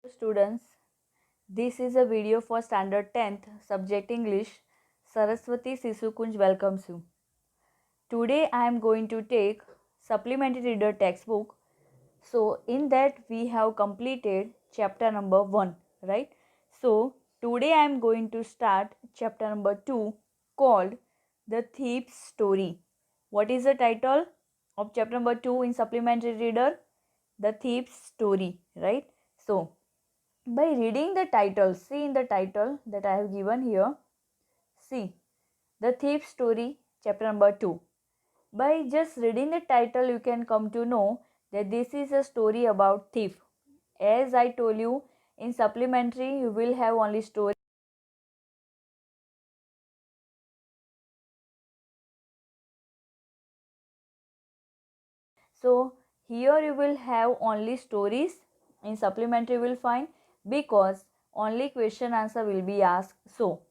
Students, this is a video for standard 10th subject English. Saraswati Sisukunj welcomes you. Today I am going to take supplementary reader textbook. So in that we have completed chapter number 1, right? So today I am going to start chapter number 2 called The Thief's Story. What is the title of chapter number 2 in supplementary reader? The Thief's Story, right? So by reading the title, see in the title that I have given here, see The Thief Story, chapter number 2. By just reading the title, you can come to know that this is a story about thief. As I told you, in supplementary, you will have only story. So here you will have only stories. In supplementary, you will find because only question answer will be asked. So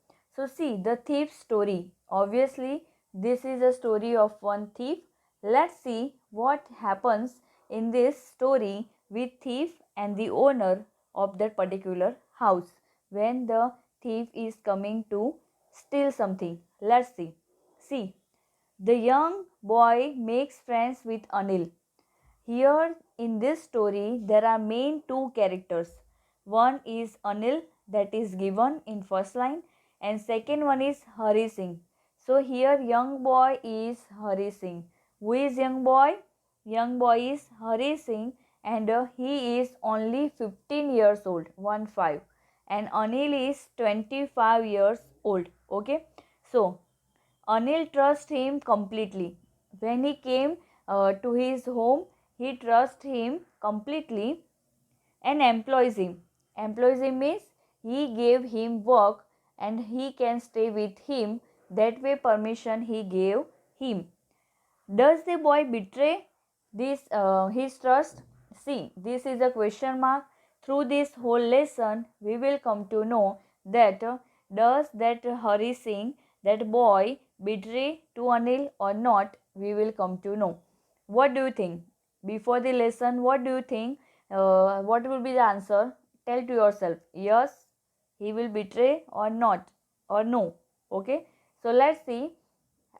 see the thief's story. Obviously, this is a story of one thief. Let's see what happens in this story with thief and the owner of that particular house when the thief is coming to steal something. Let's see. See, the young boy makes friends with Anil. Here in this story, there are main two characters. One is Anil, that is given in first line, and second one is Hari Singh. So here young boy is Hari Singh. Who is young boy? Young boy is Hari Singh, and he is only 15 years old, 1 5, and Anil is 25 years old. Okay, so Anil trusts him completely. When he came to his home, he trusts him completely and employs him. Employs him means he gave him work and he can stay with him. That way permission he gave him. Does the boy betray this his trust? See, this is a question mark. Through this whole lesson, we will come to know that does that Hari Singh, that boy, betray to Anil or not? We will come to know. What do you think? Before the lesson, what do you think? What will be the answer? Tell to yourself. Yes, he will betray or not, or no. Okay. So let's see.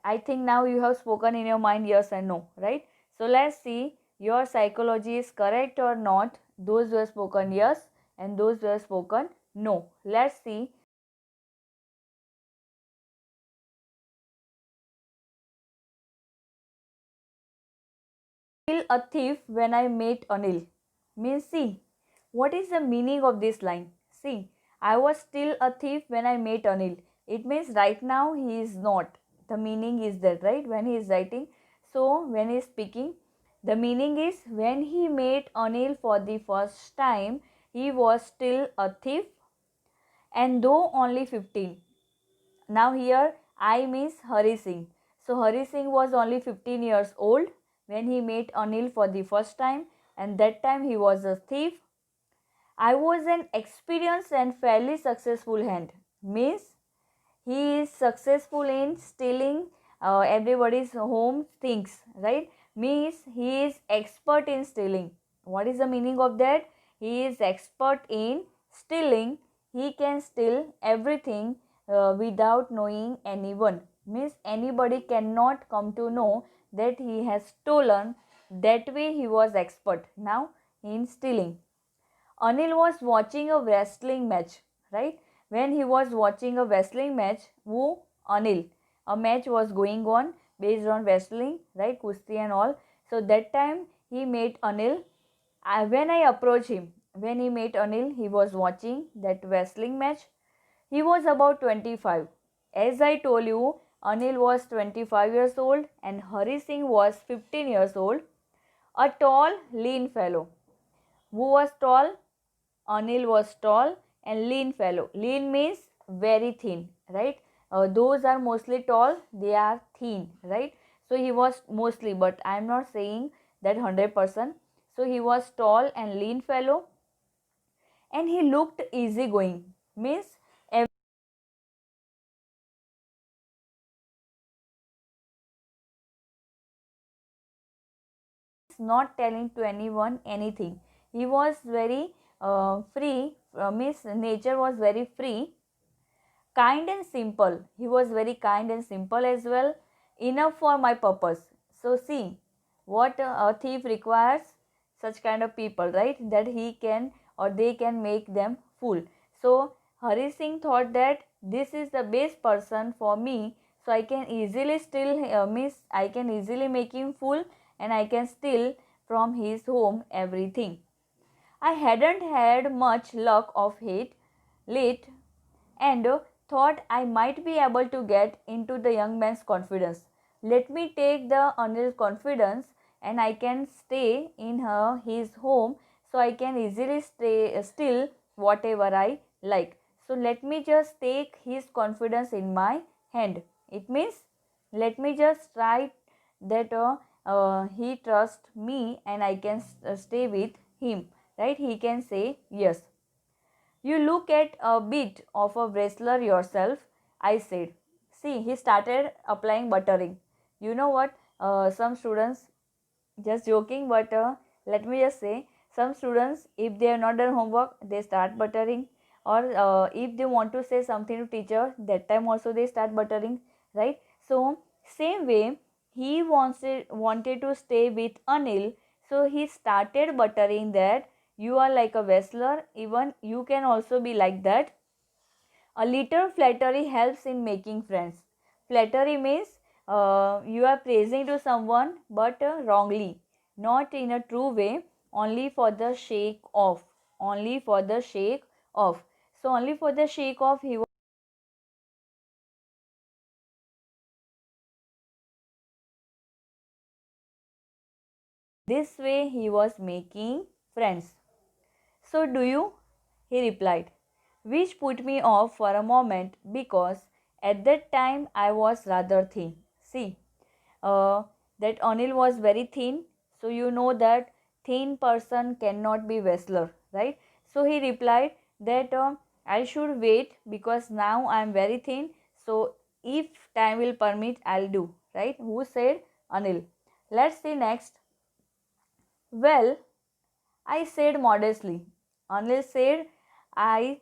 I think now you have spoken in your mind yes and no, right? So let's see your psychology is correct or not. Those who have spoken yes and those who have spoken no. Let's see. Still a thief when I met Anil. Means see, what is the meaning of this line? See, I was still a thief when I met Anil. It means right now he is not. The meaning is that, right? When he is writing. So when he is speaking, the meaning is when he met Anil for the first time, he was still a thief and though only 15. Now here I means Hari Singh. So Hari Singh was only 15 years old when he met Anil for the first time, and that time he was a thief. I was an experienced and fairly successful hand. Means he is successful in stealing everybody's home things, right? Means he is expert in stealing. What is the meaning of that? He is expert in stealing. He can steal everything without knowing anyone. Means anybody cannot come to know that he has stolen. That way he was expert now in stealing. Anil was watching a wrestling match, right? When he was watching a wrestling match, who? Anil. A match was going on based on wrestling, right? Kusti and all. So that time he met Anil. When I approached him, when he met Anil, he was watching that wrestling match. He was about 25. As I told you, Anil was 25 years old and Hari Singh was 15 years old. A tall, lean fellow. Who was tall? Anil was tall and lean fellow. Lean means very thin, right? Those are mostly tall, they are thin, right? So he was mostly, but I am not saying that 100%. So he was tall and lean fellow and he looked easygoing, means not telling to anyone anything. He was very free, means nature was very free, kind and simple. He was very kind and simple as well, enough for my purpose. So see what a thief requires, such kind of people, right, that he can or they can make them fool. So Hari Singh thought that this is the best person for me, so I can easily still I can easily make him fool, and I can steal from his home everything. I hadn't had much luck of it late, and thought I might be able to get into the young man's confidence. Let me take the Anil's confidence, and I can stay in his home, so I can easily stay still whatever I like. So let me just take his confidence in my hand. It means let me just try that he trusts me, and I can stay with him, right? He can say yes. You look at a bit of a wrestler yourself, I said. See, he started applying buttering. You know what? Some students, just joking, but let me just say, some students, if they have not done homework, they start buttering. Or if they want to say something to teacher, that time also they start buttering, right? So, same way, he wanted to stay with Anil, so he started buttering that you are like a wrestler, even you can also be like that. A little flattery helps in making friends. Flattery means you are praising to someone but wrongly, not in a true way, only for the sake of. Only for the sake of. So, only for the sake of he was. This way he was making friends. So, do you? He replied, which put me off for a moment because at that time I was rather thin. See, uh, that Anil was very thin, so you know that thin person cannot be wrestler, right? So he replied that I should wait because now I am very thin, so if time will permit, I'll do, right? Who said? Anil. Let's see next. Well, I said modestly. Anil said, I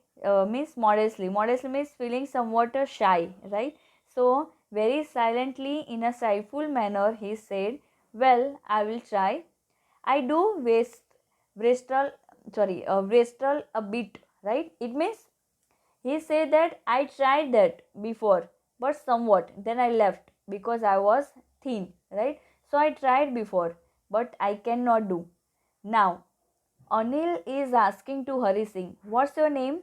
means modestly. Modestly means feeling somewhat shy, right? So, very silently, in a shyful manner, he said, well, I will try. I do wrestle a bit, right? It means he said that I tried that before, but somewhat. Then I left because I was thin, right? So I tried before, but I cannot do. Now, Anil is asking to Hari Singh, what's your name?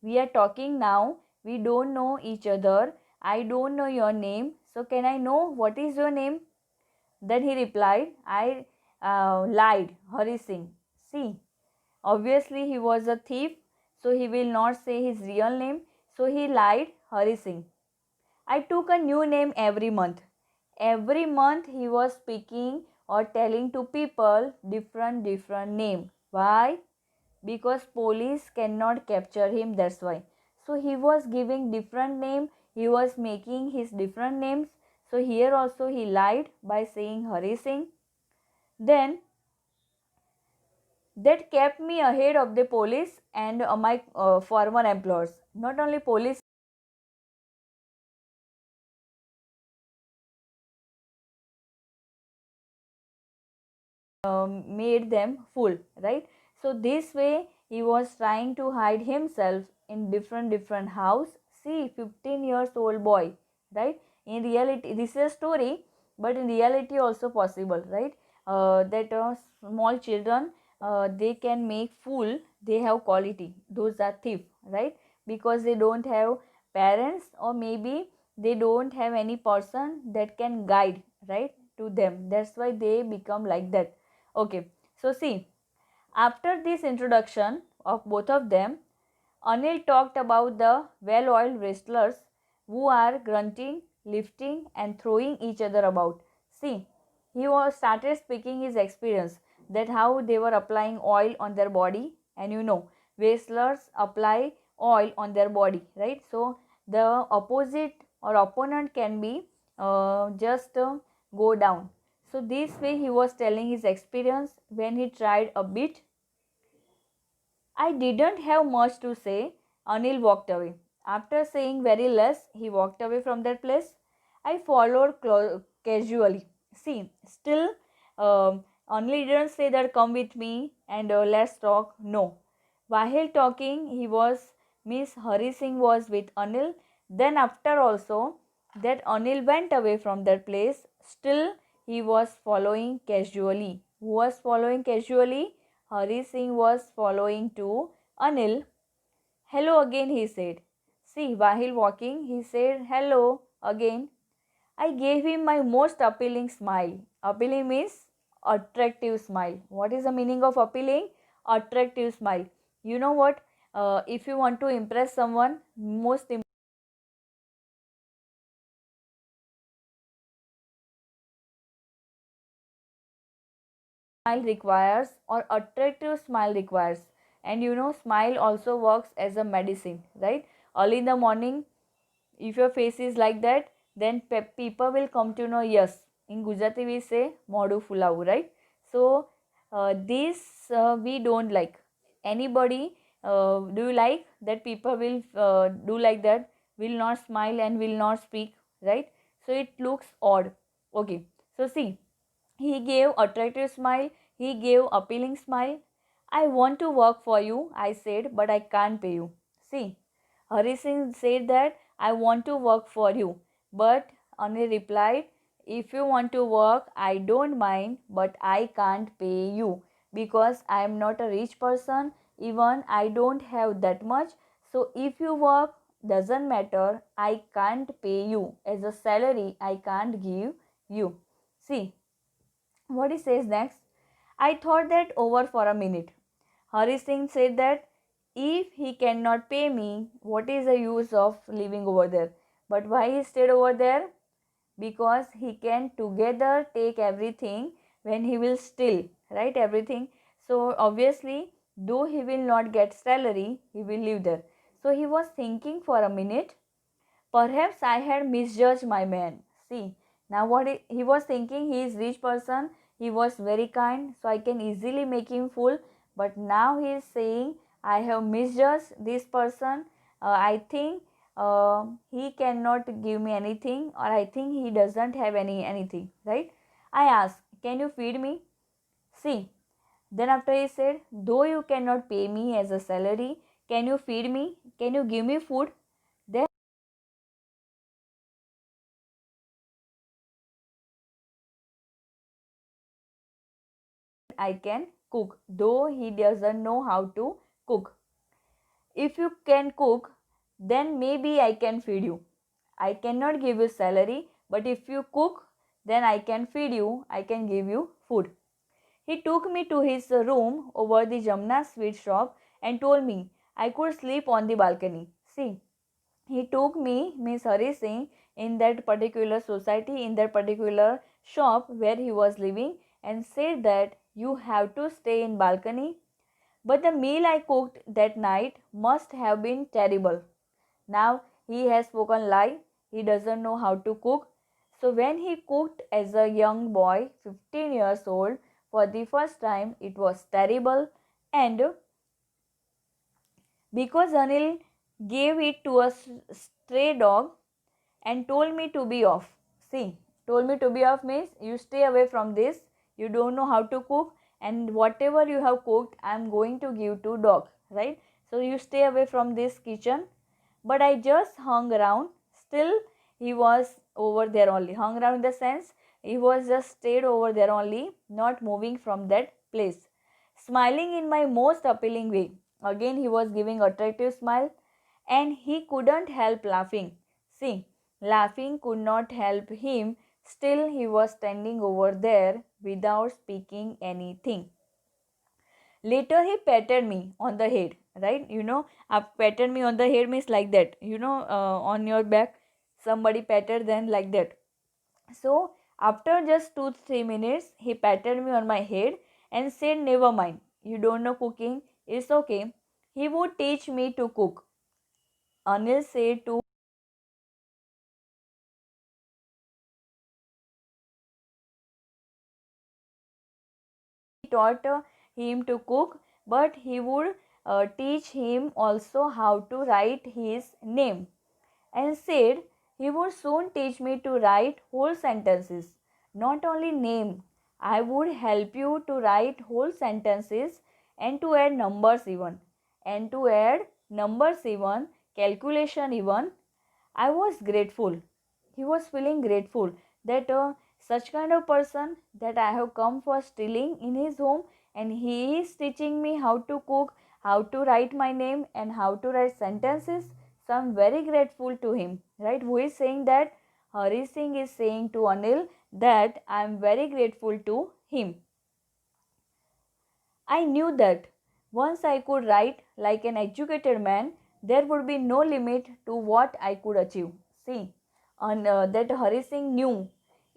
We are talking now. We don't know each other. I don't know your name. So, can I know what is your name? Then he replied, I lied, Hari Singh. See, obviously he was a thief, so he will not say his real name. So, he lied, Hari Singh. I took a new name every month. Every month he was speaking or telling to people different name. Why? Because police cannot capture him, that's why. So he was giving different name, he was making his different names. So here also he lied by saying Hari Singh. Then that kept me ahead of the police and my former employers. Not only police made them fool, right? So this way he was trying to hide himself in different house. See, 15 years old boy, right? In reality, this is a story, but in reality also possible, right? That small children, they can make fool, they have quality, those are thief, right? Because they don't have parents, or maybe they don't have any person that can guide, right, to them. That's why they become like that. Okay, so see, after this introduction of both of them, Anil talked about the well oiled wrestlers who are grunting, lifting, and throwing each other about. See, he was started speaking his experience, that how they were applying oil on their body, and you know, wrestlers apply oil on their body, right? So, the opposite or opponent can be just go down. So, this way he was telling his experience when he tried a bit I didn't have much to say. Anil walked away. After saying very less, he walked away from that place. I followed casually. See, still, Anil didn't say that come with me and let's talk. No. While talking, Miss Hari Singh was with Anil. Then, after also, that Anil went away from that place. Still, he was following casually. Who was following casually? Hari Singh was following to Anil. Hello again, he said. See, while walking, he said hello again. I gave him my most appealing smile. Appealing means attractive smile. What is the meaning of appealing? Attractive smile. You know what? If you want to impress someone, most smile requires or attractive smile requires, and smile also works as a medicine, right? Early in the morning, if your face is like that, then people will come to know. Yes, in Gujarati we say modu fulavu, right? So this we don't like. Anybody, do you like that people will do like that, will not smile and will not speak, right? So it looks odd. Okay, so see, he gave attractive smile, he gave appealing smile. I want to work for you, I said, but I can't pay you. See, Hari Singh said that I want to work for you, but Anil replied, if you want to work, I don't mind, but I can't pay you because I am not a rich person, even I don't have that much. So if you work, doesn't matter, I can't pay you as a salary, I can't give you. See, what he says next? I thought that over for a minute. Hari Singh said that if he cannot pay me, what is the use of living over there? But why he stayed over there? Because he can together take everything when he will steal, right? Everything. So obviously, though he will not get salary, he will live there. So he was thinking for a minute. Perhaps I had misjudged my man. See, now what he was thinking, he is rich person, he was very kind, so I can easily make him fool. But now he is saying, I have misjudged this person. I think he cannot give me anything, or I think he doesn't have anything, right? I asked, can you feed me? See, then after he said, though you cannot pay me as a salary, can you feed me? Can you give me food? Then I can cook, though he doesn't know how to cook. If you can cook, then maybe I can feed you. I cannot give you salary, but if you cook, then I can feed you, I can give you food. He took me to his room over the Jamna sweet shop and told me I could sleep on the balcony. See, he took me, Miss Hari Singh, in that particular society, in that particular shop where he was living, and said that you have to stay in balcony. But the meal I cooked that night must have been terrible. Now he has spoken lie. He doesn't know how to cook. So when he cooked as a young boy, 15 years old, for the first time, it was terrible. And because Anil gave it to a stray dog and told me to be off. See, told me to be off means you stay away from this. You don't know how to cook, and whatever you have cooked, I am going to give to dog, right? So you stay away from this kitchen. But I just hung around. Still, he was over there only. Hung around in the sense he was just stayed over there only, not moving from that place. Smiling in my most appealing way. Again, he was giving attractive smile, and he couldn't help laughing. See, laughing could not help him. Still, he was standing over there without speaking anything. Later, he patted me on the head, right? Patted me on the head means like that, on your back, somebody patted, then like that. So, after just 2 3 minutes, he patted me on my head and said, never mind, you don't know cooking, it's okay. He would teach me to cook. Anil said to taught him to cook, but he would teach him also how to write his name, and said he would soon teach me to write whole sentences, not only name. I would help you to write whole sentences and to add numbers even, calculation even. I was grateful. He was feeling grateful that such kind of person that I have come for stealing in his home, and he is teaching me how to cook, how to write my name, and how to write sentences. So I'm very grateful to him. Right? Who is saying that? Hari Singh is saying to Anil that I am very grateful to him. I knew that once I could write like an educated man, there would be no limit to what I could achieve. See, and that Hari Singh knew,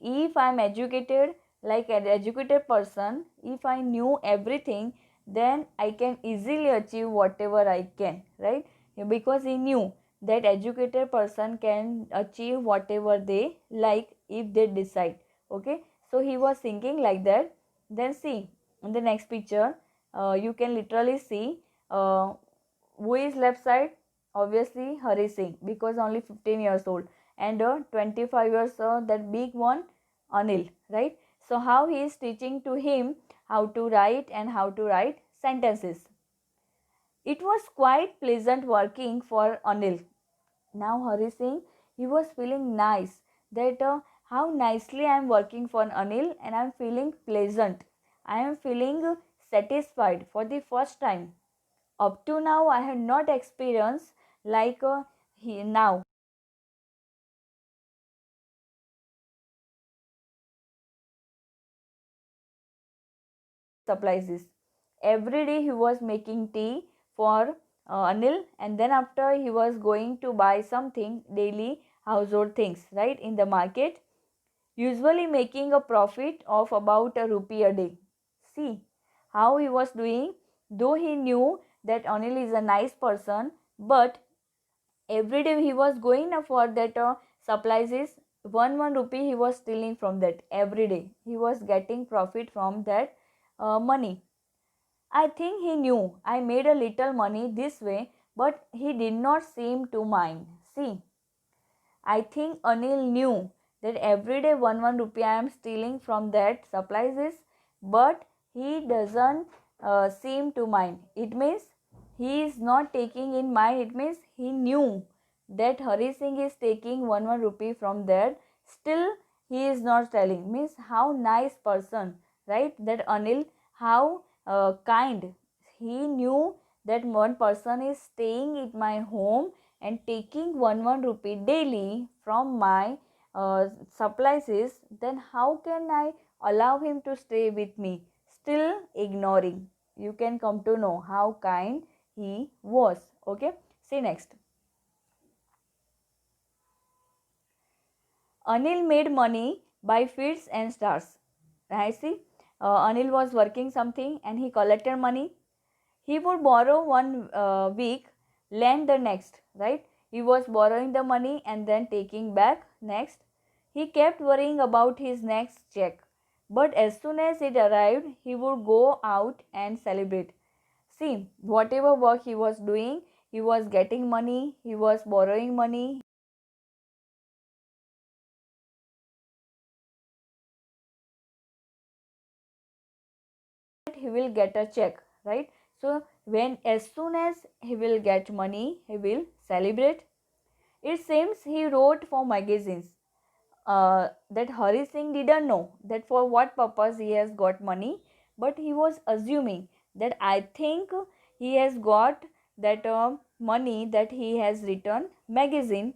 if I am educated like an educated person, if I knew everything, then I can easily achieve whatever I can, right? Because he knew that educated person can achieve whatever they like if they decide. Okay, so he was thinking like that. Then see in the next picture, you can literally see who is left side. Obviously Hari Singh, because only 15 years old, and 25 years that big one Anil, right? So how he is teaching to him how to write and how to write sentences. It was quite pleasant working for Anil. Now Hari Singh, he was feeling nice that how nicely I am working for Anil, and I am feeling pleasant. I am feeling satisfied for the first time. Up to now, I had not experienced like now. Supplies this. Every day he was making tea for Anil, and then after he was going to buy something daily household things, right, in the market, usually making a profit of about a rupee a day. See how he was doing, though he knew that Anil is a nice person, but every day he was going for that supplies is one rupee he was stealing from that. Every day he was getting profit from that money. I think he knew I made a little money this way, but he did not seem to mind. See, I think Anil knew that every day one rupee I am stealing from that supplies is, but he doesn't seem to mind. It means he is not taking in mind. It means he knew that Hari Singh is taking one rupee from there. Still, he is not telling. Means how nice person, right? That Anil, how kind. He knew that one person is staying at my home and taking one rupee daily from my supplies is, then how can I allow him to stay with me? Still ignoring. You can come to know how kind he was. Okay, see next. Anil made money by fits and starts. I see. Anil was working something and he collected money. He would borrow one week, lend the next, right? He was borrowing the money and then taking back next. He kept worrying about his next check. But as soon as it arrived, he would go out and celebrate. See, whatever work he was doing, he was getting money, he was borrowing money. He will get a check, right? So when as soon as he will get money, he will celebrate. It seems he wrote for magazines. That Hari Singh didn't know that for what purpose he has got money, but he was assuming that I think he has got that money that he has written magazine,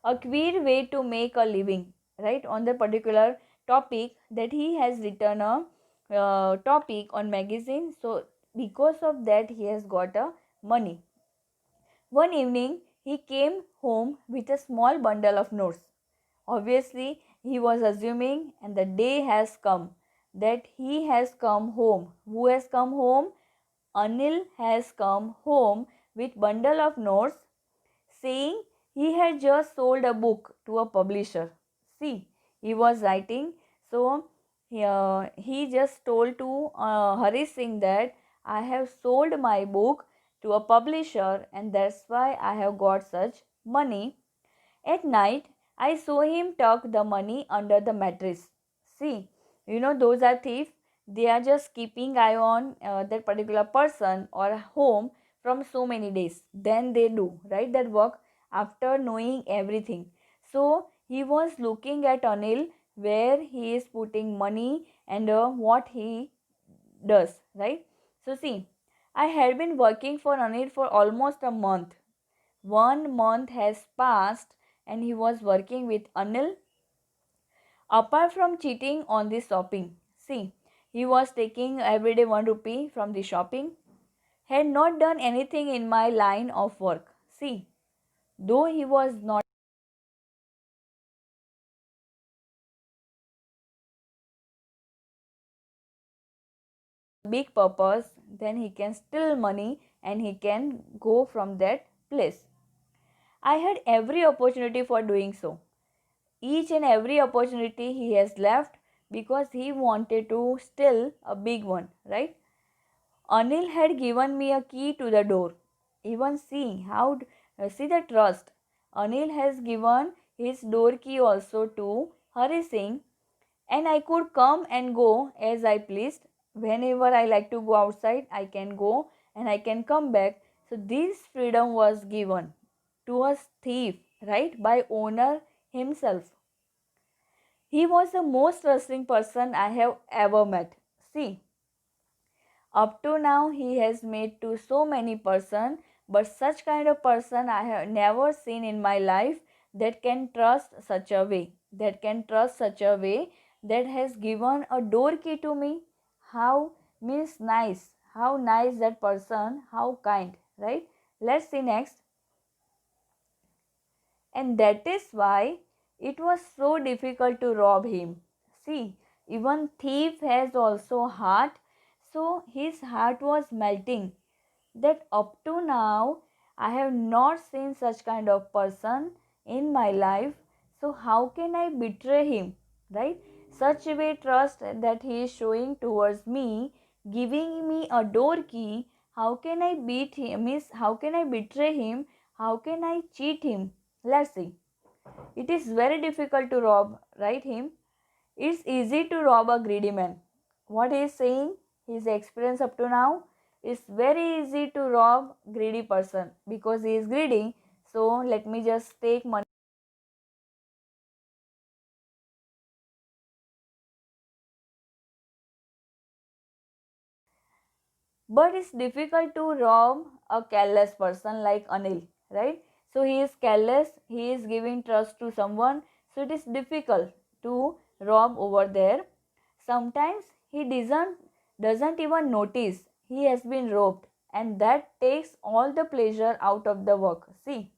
a queer way to make a living, right, on the particular topic that he has written a topic on magazine. So because of that he has got a money. One evening he came home with a small bundle of notes. Obviously, he was assuming, and the day has come that he has come home. Who has come home? Anil has come home with bundle of notes, saying he had just sold a book to a publisher. See, he was writing. So, he just told to Hari Singh that I have sold my book to a publisher, and that's why I have got such money. At night, I saw him tuck the money under the mattress. See, those are thieves. They are just keeping eye on that particular person or home from so many days. Then they do, right, that work after knowing everything. So he was looking at Anil where he is putting money and what he does, right? So see, I had been working for Anil for almost a month. 1 month has passed and he was working with Anil. Apart from cheating on the shopping, see, he was taking everyday 1 rupee from the shopping, had not done anything in my line of work. See, though he was not big purpose, then he can steal money and he can go from that place. I had every opportunity for doing so. Each and every opportunity he has left because he wanted to steal a big one, right? Anil had given me a key to the door. Even see the trust. Anil has given his door key also to Hari Singh, and I could come and go as I pleased. Whenever I like to go outside, I can go and I can come back. So this freedom was given to a thief, right, by owner himself. He was the most trusting person I have ever met. See, up to now he has made to so many person, but such kind of person I have never seen in my life that can trust such a way, that has given a door key to me. How means nice, how nice that person, how kind, right? Let's see next. And that is why it was so difficult to rob him. See, even thief has also heart, so his heart was melting. That up to now I have not seen such kind of person in my life. So how can I betray him? Right? Such a way trust that he is showing towards me, giving me a door key. How can I beat him? Means how can I betray him? How can I cheat him? Let's see. It is very difficult to rob, right? Him. It's easy to rob a greedy man. What he is saying, his experience up to now, is very easy to rob greedy person because he is greedy. So let me just take money. But it's difficult to rob a careless person like Anil, right? So he is careless, he is giving trust to someone, so it is difficult to rob over there. Sometimes he doesn't even notice he has been robbed, and that takes all the pleasure out of the work. See,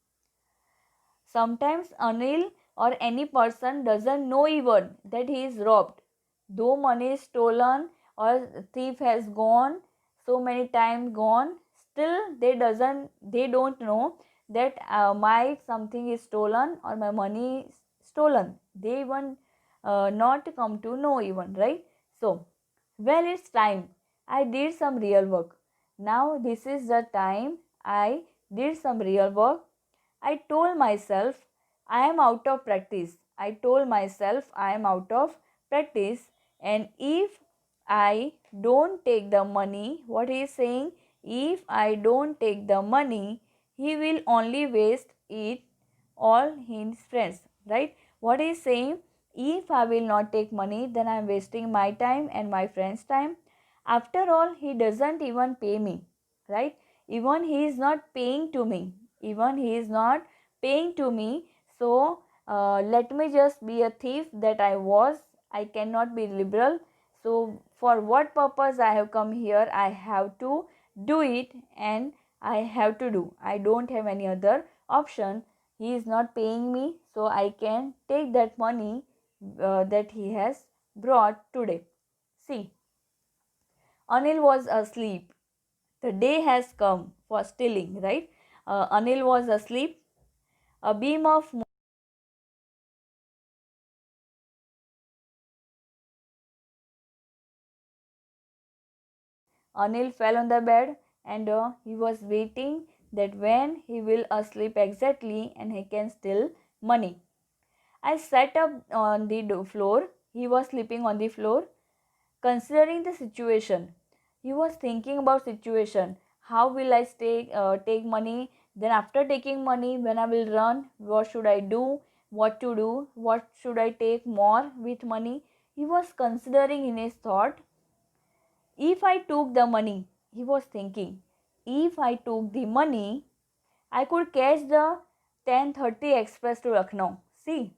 sometimes Anil or any person doesn't know even that he is robbed. Though money is stolen or thief has gone, so many times gone, still they don't know that my something is stolen or my money is stolen. They even not come to know even, right? So, well, it's time. I did some real work. Now this is the time I did some real work. I told myself I am out of practice. I told myself I am out of practice, and if I don't take the money, what he is saying, if I don't take the money, he will only waste it all his friends, right? What he is saying, if I will not take money, then I am wasting my time and my friends' time. After all, he doesn't even pay me, right? Even he is not paying to me. Even he is not paying to me. So let me just be a thief that I was. I cannot be liberal. So for what purpose I have come here, I have to do it and I have to do. I don't have any other option. He is not paying me, so I can take that money that he has brought today. See, Anil was asleep. The day has come for stealing, right? Anil was asleep. A beam of Anil fell on the bed and he was waiting that when he will asleep exactly and he can steal money. I sat up on the floor. He was sleeping on the floor. Considering the situation, he was thinking about situation. How will I take money? Then after taking money, when I will run, what should I do? What to do? What should I take more with money? He was considering in his thought. If I took the money, he was thinking, if I took the money, I could catch the 10:30 express to Lucknow. See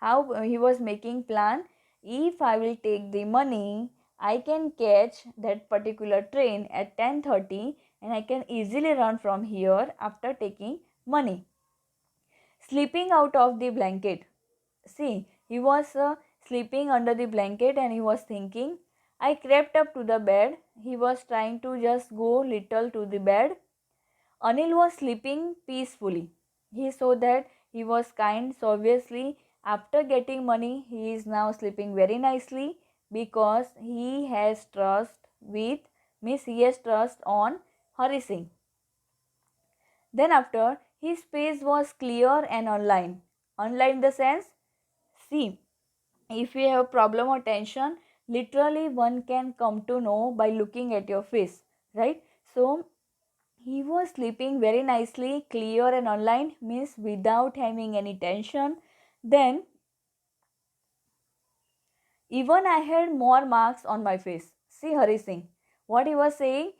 how he was making plan. If I will take the money, I can catch that particular train at 10:30 and I can easily run from here after taking money. Sleeping out of the blanket. See, he was sleeping under the blanket and he was thinking. I crept up to the bed. He was trying to just go little to the bed. Anil was sleeping peacefully. He saw that he was kind, so obviously, after getting money, he is now sleeping very nicely because he has trust with Miss he has trust on Hari Singh. Then after, his face was clear and online. Online in the sense, see, if you have problem or tension, literally one can come to know by looking at your face, right? So he was sleeping very nicely, clear and online, means without having any tension. Then even I had more marks on my face. See Hari Singh, what he was saying,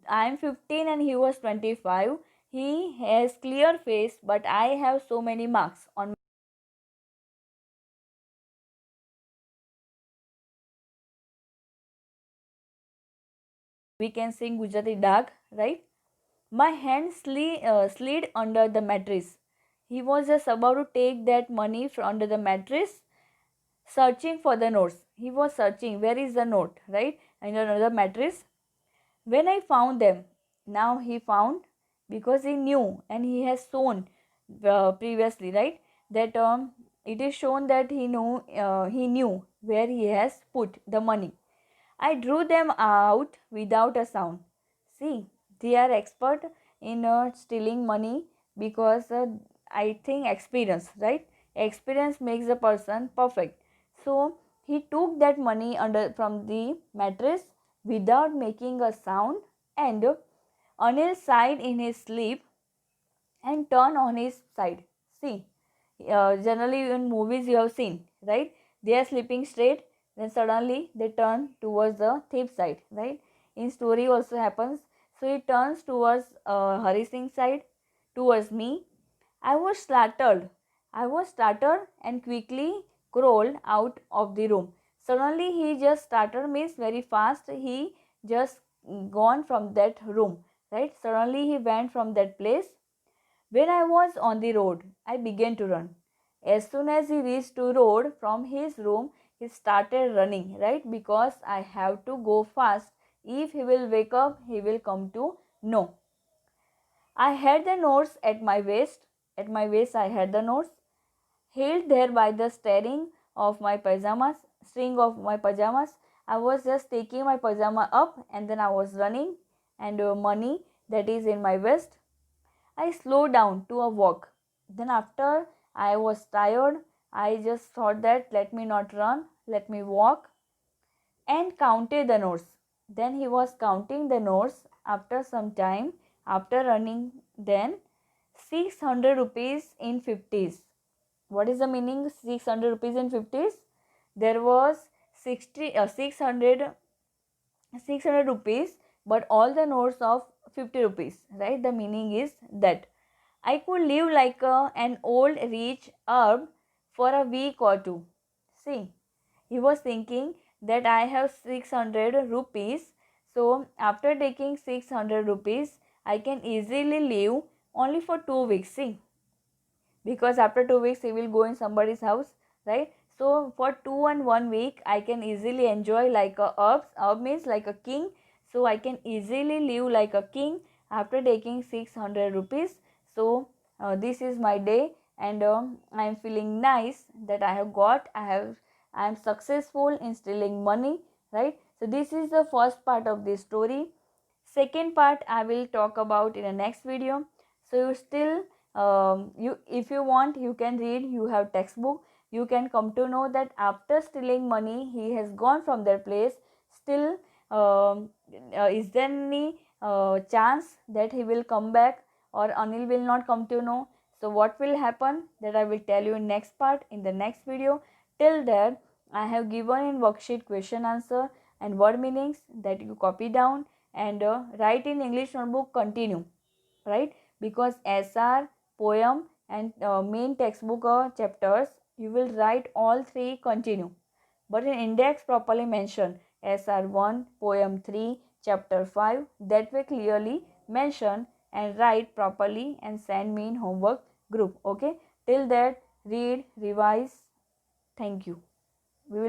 I am 15 and he was 25. He has clear face, but I have so many marks on. We can sing Gujarati Dag, right? My hand slid under the mattress. He was just about to take that money from under the mattress, searching for the notes. He was searching, where is the note, right? And another mattress. When I found them, now he found because he knew and he has shown previously, right? That it is shown that he knew where he has put the money. I drew them out without a sound. See, they are expert in stealing money because I think experience, right? Experience makes a person perfect. So he took that money under from the mattress without making a sound, and Anil sighed in his sleep and turned on his side. See, generally in movies you have seen, right? They are sleeping straight, then suddenly they turn towards the thief side, right? In story also happens. So he turns towards Hari Singh's side, towards me. I was startled. I was startled and quickly crawled out of the room. Suddenly he just started means very fast. He just gone from that room, right? Suddenly he went from that place. When I was on the road, I began to run. As soon as he reached the road from his room, he started running, right? Because I have to go fast. If he will wake up, he will come to know. I had the notes at my waist. At my waist, I had the notes held there by the string of my pajamas. I was just taking my pajama up and then I was running, and money that is in my vest. I slowed down to a walk. Then after I was tired, I just thought that let me not run, let me walk, and counted the notes. Then he was counting the notes after some time, after running, then 600 rupees in 50s. What is the meaning 600 rupees in 50s? There was 600 rupees, but all the notes of 50 rupees, right? The meaning is that I could live like an old rich herb for a week or two. See, he was thinking that I have 600 rupees, so after taking 600 rupees, I can easily live only for 2 weeks. See, because after 2 weeks he will go in somebody's house, right? So for 2 and 1 week I can easily enjoy like a herb means like a king. So I can easily live like a king after taking 600 rupees. So this is my day, and I am feeling nice that I am successful in stealing money, right? So this is the first part of this story. Second part I will talk about in the next video. So you still you if you want, you can read, you have textbook, you can come to know that after stealing money he has gone from their place. Still is there any chance that he will come back, or Anil will not come to know? So what will happen, that I will tell you in next part, in the next video. Till that, I have given in worksheet question answer and word meanings that you copy down and write in English notebook, continue, right? Because SR, poem and main textbook chapters, you will write all three continue. But in index properly mention SR1, poem 3, chapter 5, that way clearly mention and write properly and send me in homework group. Okay, till that, read, revise. Thank you.